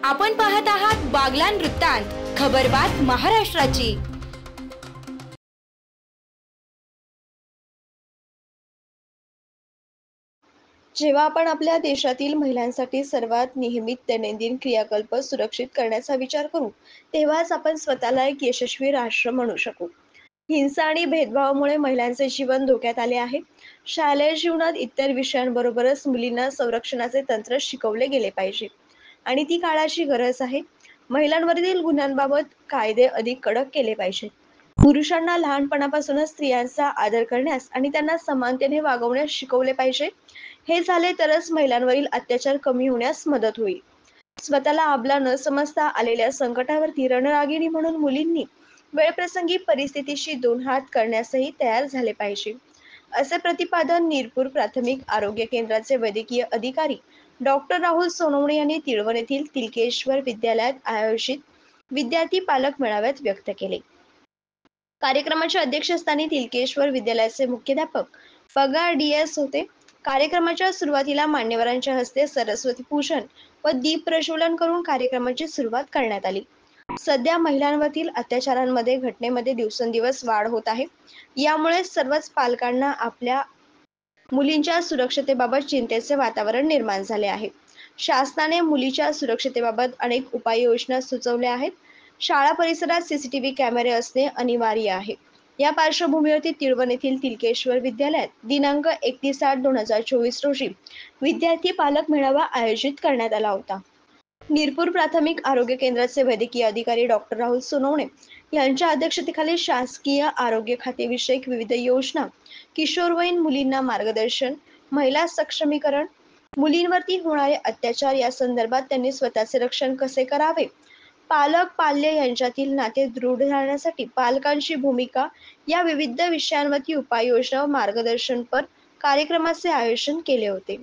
आपण पाहत आहात बागलान वृत्तांत, खबरबात महाराष्ट्राची। जेव्हा आपण आपल्या देशातील महिलांसाठी सर्वात नियमित दैनंदिन क्रियाकल्प सुरक्षित करण्याचा विचार करू, तेव्हाच आपण स्वतःला एक यशस्वी राष्ट्र म्हणू शकू। हिंसा आणि भेदभावामुळे महिलांचे जीवन धोक्यात आले आहे। शालेय जीवनात इतर विषयांबरोबरच मुलींना संरक्षणाचे तंत्र शिकवले गेले पाहिजे आणि ती काळाची गरज आहे। महिलांवरील गुन्ह्यांबाबत कायदे अधिक कडक केले पाहिजेत। पुरुषांना लहानपणापासूनच स्त्रियांचा आदर करण्यास आणि त्यांना समानतेने वागवण्यास शिकवले पाहिजे। हे झाले तरच महिलांवरील अत्याचार कमी होण्यास मदत होईल। स्वतःला आपला न समजता आलेल्या संकटावरती रणरागिणी म्हणून मुलींनी वेळप्रसंगी परिस्थितीशी दोन हात करण्यासही तयार झाले पाहिजे, असे प्रतिपादन नीरपूर प्राथमिक आरोग्य केंद्राचे वैद्यकीय अधिकारी डॉक्टर राहुल सोनवणे यांनी तिळवण येथील तिलकेश्वर विद्यालयात आयोजित विद्यार्थी पालक मेळाव्यात व्यक्त केले। कार्यक्रमाच्या अध्यक्षस्थानी तिलकेश्वर विद्यालयाचे मुख्याध्यापक पगार DS होते। कार्यक्रमाच्या सुरुवातीला मान्यवरांच्या हस्ते सरस्वती पूजन व दीप प्रज्वलन करून कार्यक्रमाची सुरुवात करण्यात आली। सध्या महिलांवरील अत्याचारांमध्ये घटनेमध्ये दिवसेंदिवस वाढ होत आहे। यामुळे सर्वच पालकांना आपल्या मुलींच्या सुरक्षतेबाबत चिंतेचे वातावरण निर्माण झाले आहे। शासनाने मुलीच्या सुरक्षतेबाबत अनेक उपाययोजना सुचवल्या आहेत। शाळा परिसरात CCTV कॅमेरे असणे अनिवार्य आहे। या पार्श्वभूमीवरती तिळवण येथील तिलकेश्वर विद्यालयात दिनांक 31/8/2024 रोजी विद्यार्थी पालक मेळावा आयोजित करण्यात आला होता। नीरपूर प्राथमिक आरोग्य केंद्राचे वैद्यकीय अधिकारी डॉक्टर राहुल सोनवणे यांच्या अध्यक्षतेखाली शासकीय आरोग्य खातेविषयक विविध योजना, किशोरवयीन मुलींना मार्गदर्शन, महिला सक्षमीकरण, मुलींवरती होणारे अत्याचार या संदर्भात त्यांनी स्वतःचे रक्षण कसे करावे, पालक पाल्य यांच्यातील नाते दृढ राहण्यासाठी पालकांची भूमिका या विविध विषयांवरती उपाययोजना व मार्गदर्शनपर कार्यक्रमाचे आयोजन केले होते।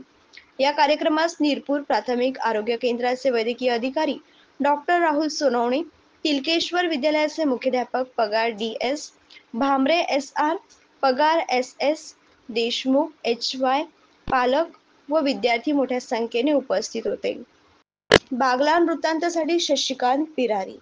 या कार्यक्रमास नीरपूर प्राथमिक आरोग्य केंद्राचे वैद्यकीय अधिकारी डॉक्टर राहुल सोनवणे, तिलकेश्वर विद्यालयाचे मुख्याध्यापक पगार DS, भामरे SR, पगार SS, देशमुख HY, पालक व विद्यार्थी मोठ्या संख्येने उपस्थित होते। बागलान वृत्तांतसाठी शशिकांत पिरारी।